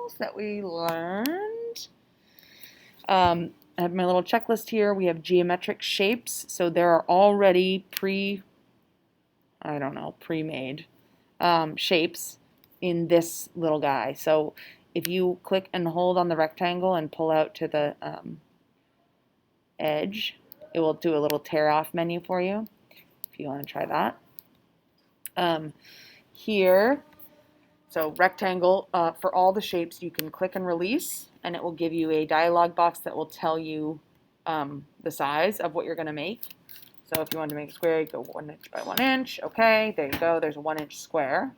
else that we learned. I have my little checklist here. We have geometric shapes. So there are already pre-made shapes in this little guy. So if you click and hold on the rectangle and pull out to the edge, it will do a little tear off menu for you if you want to try that. Here, so rectangle, for all the shapes, you can click and release, and it will give you a dialog box that will tell you the size of what you're going to make. So if you want to make a square, you go 1 inch by 1 inch. Okay, there you go. There's a 1 inch square.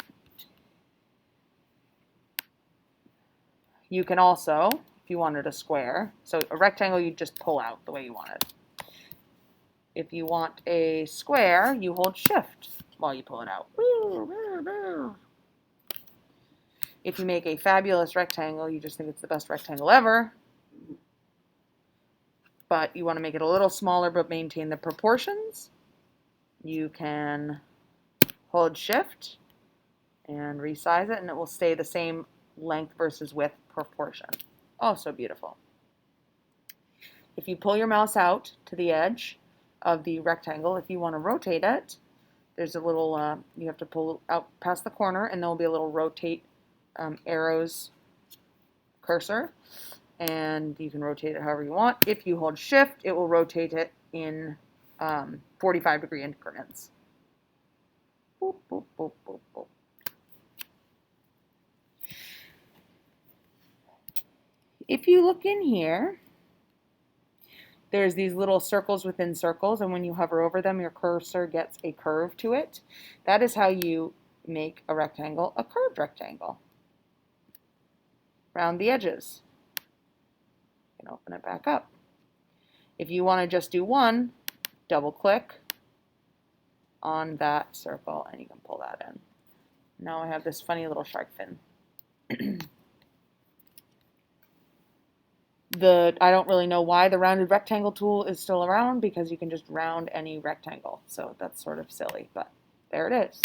You can also, if you wanted a square, so a rectangle you just pull out the way you want it. If you want a square, you hold shift while you pull it out. If you make a fabulous rectangle, you just think it's the best rectangle ever, but you want to make it a little smaller but maintain the proportions, you can hold shift and resize it, and it will stay the same length versus width proportion. Oh, so beautiful. If you pull your mouse out to the edge of the rectangle, if you want to rotate it, there's a little, you have to pull out past the corner, and there will be a little rotate arrows cursor, and you can rotate it however you want. If you hold shift, it will rotate it in 45-degree increments. Boop, boop, boop, boop, boop. If you look in here, there's these little circles within circles, and when you hover over them, your cursor gets a curve to it. That is how you make a rectangle a curved rectangle. Round the edges. You can open it back up. If you want to just do one, double click on that circle and you can pull that in. Now I have this funny little shark fin. I don't really know why the rounded rectangle tool is still around, because you can just round any rectangle. So that's sort of silly, but there it is.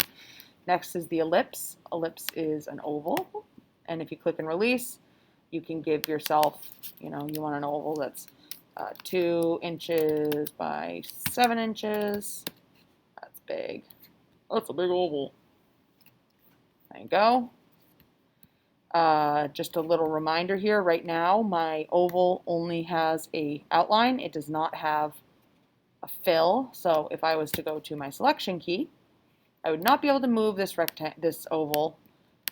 Next is the ellipse. Ellipse is an oval, and if you click and release, you can give yourself, you want an oval that's 2 inches by 7 inches. That's big. That's a big oval. There you go. Just a little reminder here, right now my oval only has a outline. It does not have a fill. So if I was to go to my selection key, I would not be able to move this oval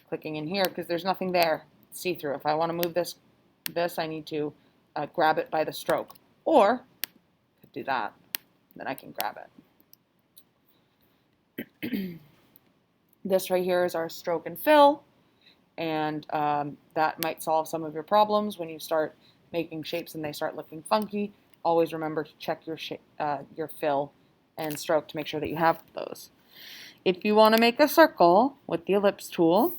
clicking in here, because there's nothing there. See-through. If I want to move this I need to grab it by the stroke, or I could do that, then I can grab it. This right here is our stroke and fill, and that might solve some of your problems when you start making shapes and they start looking funky. Always remember to check your fill and stroke to make sure that you have those. If you want to make a circle with the ellipse tool,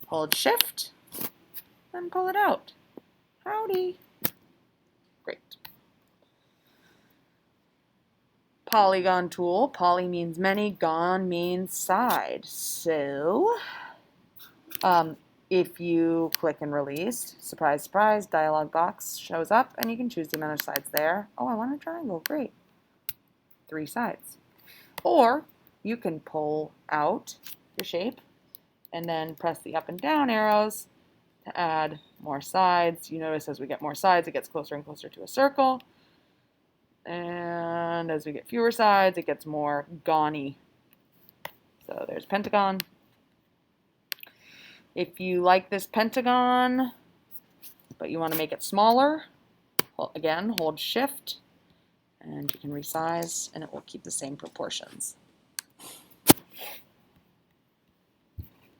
hold shift and pull it out. Howdy. Great. Polygon tool. Poly means many, gon means side. So if you click and release, surprise, surprise, dialog box shows up, and you can choose the amount of sides there. Oh, I want a triangle. Great. 3 sides. Or you can pull out your shape and then press the up and down arrows to add more sides. You notice as we get more sides, it gets closer and closer to a circle. And as we get fewer sides, it gets more gonny. So there's pentagon. If you like this pentagon, but you want to make it smaller, again, hold shift, and you can resize, and it will keep the same proportions.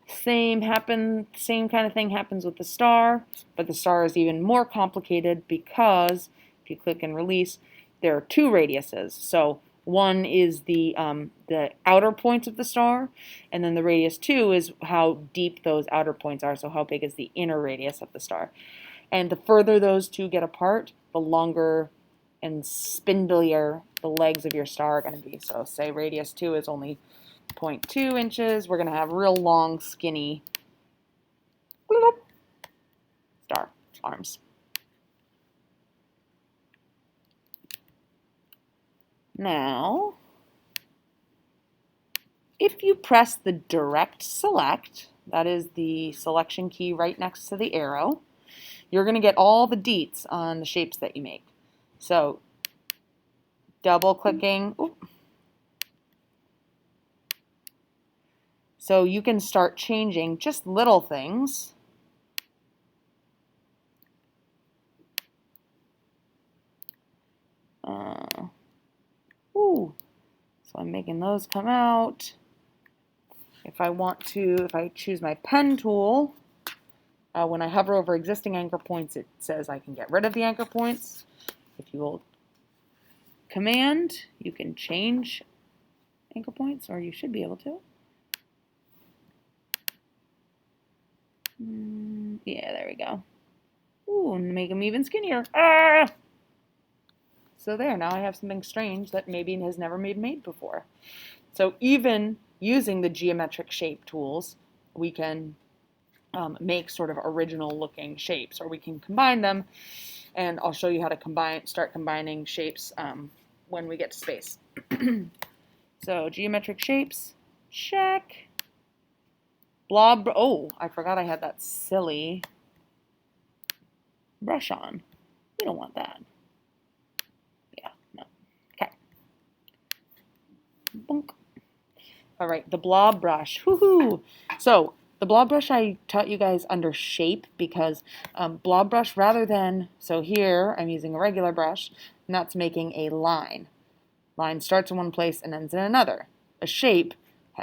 Same kind of thing happens with the star, but the star is even more complicated, because if you click and release, there are 2 radiuses. So one is the outer points of the star, and then the radius 2 is how deep those outer points are, so how big is the inner radius of the star. And the further those 2 get apart, the longer and spindlier the legs of your star are going to be. So say radius 2 is only 0.2 inches, we're going to have real long, skinny arms. Now, if you press the direct select, that is the selection key right next to the arrow, you're going to get all the deets on the shapes that you make. So, double clicking. So you can start changing just little things. So I'm making those come out. If I choose my pen tool, when I hover over existing anchor points, it says I can get rid of the anchor points. If you hold Command, you can change anchor points, or you should be able to. Yeah, there we go. Ooh, and make them even skinnier. Ah! So there, now I have something strange that maybe has never been made before. So even using the geometric shape tools, we can make sort of original looking shapes, or we can combine them, and I'll show you how to start combining shapes when we get to space. So geometric shapes, check. Blob, oh, I forgot I had that silly brush on. We don't want that. Yeah, no. Okay. Bonk. All right, the blob brush. Woohoo! So the blob brush I taught you guys under shape because blob brush rather than, so here I'm using a regular brush and that's making a line. Line starts in one place and ends in another. A shape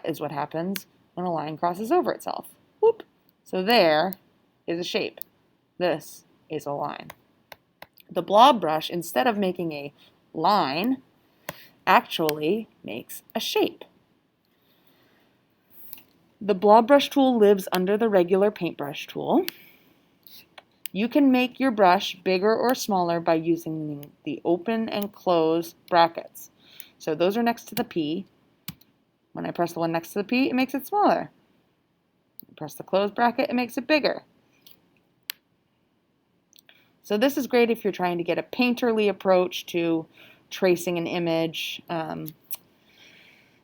is what happens when a line crosses over itself. Whoop! So there is a shape. This is a line. The blob brush, instead of making a line, actually makes a shape. The blob brush tool lives under the regular paintbrush tool. You can make your brush bigger or smaller by using the open and close brackets. So those are next to the P. When I press the one next to the P, it makes it smaller. Press the close bracket, it makes it bigger. So this is great if you're trying to get a painterly approach to tracing an image.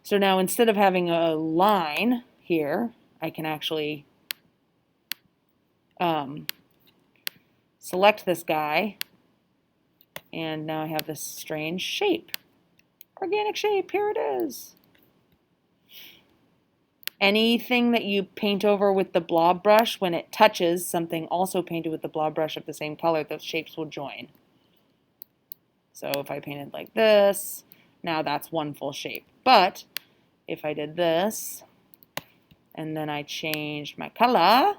So now instead of having a line here, I can actually select this guy, and now I have this strange shape. Organic shape, here it is. Anything that you paint over with the blob brush, when it touches something also painted with the blob brush of the same color, those shapes will join. So if I painted like this, now that's one full shape. But if I did this, and then I changed my color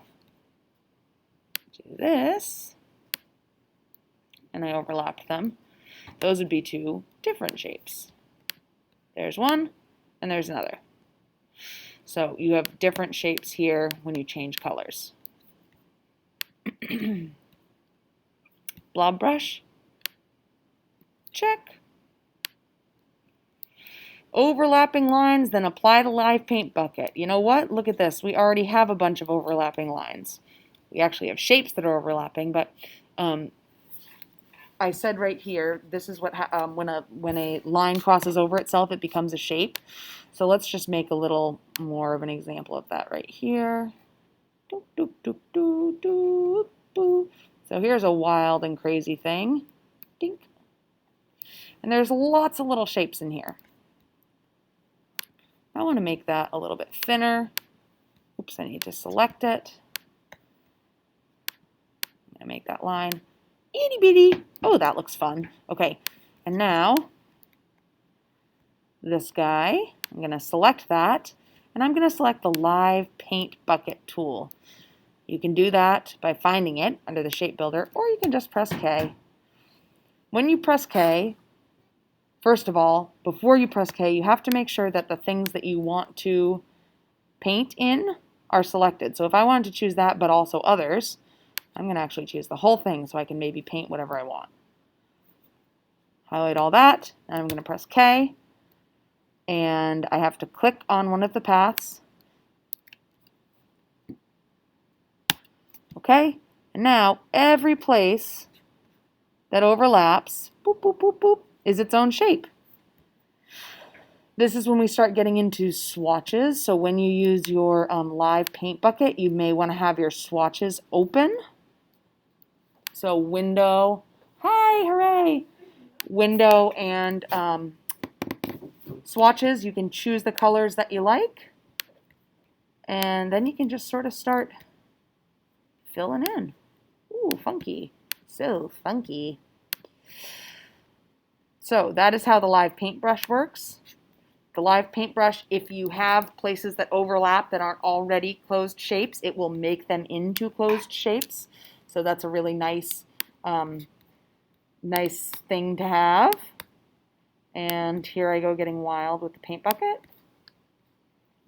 to this, and I overlapped them, those would be two different shapes. There's one, and there's another. So you have different shapes here when you change colors. Blob brush, check. Overlapping lines, then apply the live paint bucket. You know what? Look at this. We already have a bunch of overlapping lines. We actually have shapes that are overlapping, but I said right here, this is what when a line crosses over itself, it becomes a shape. So let's just make a little more of an example of that right here. Doop, doop, doop, doop, doop, doop. So here's a wild and crazy thing. Dink. And there's lots of little shapes in here. I want to make that a little bit thinner. Oops, I need to select it. I'm going to make that line itty bitty. Oh, that looks fun. Okay, and now this guy, I'm going to select that, and I'm going to select the Live Paint Bucket tool. You can do that by finding it under the Shape Builder, or you can just press K. When you press K, first of all, before you press K, you have to make sure that the things that you want to paint in are selected. So if I wanted to choose that, but also others, I'm going to actually choose the whole thing so I can maybe paint whatever I want. Highlight all that, and I'm going to press K, and I have to click on one of the paths. Okay, And now every place that overlaps, boop, boop, boop, boop, is its own shape. This is when we start getting into swatches. So when you use your live paint bucket, you may want to have your swatches open. So window, hi, hooray! Window and swatches, you can choose the colors that you like. And then you can just sort of start filling in. Ooh, funky. So funky. So that is how the live paintbrush works. The live paintbrush, if you have places that overlap that aren't already closed shapes, it will make them into closed shapes. So that's a really nice, nice thing to have. And here I go getting wild with the paint bucket.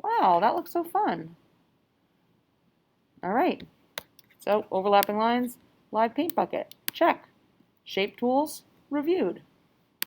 Wow, that looks so fun. All right, so overlapping lines, live paint bucket, check. Shape tools, reviewed.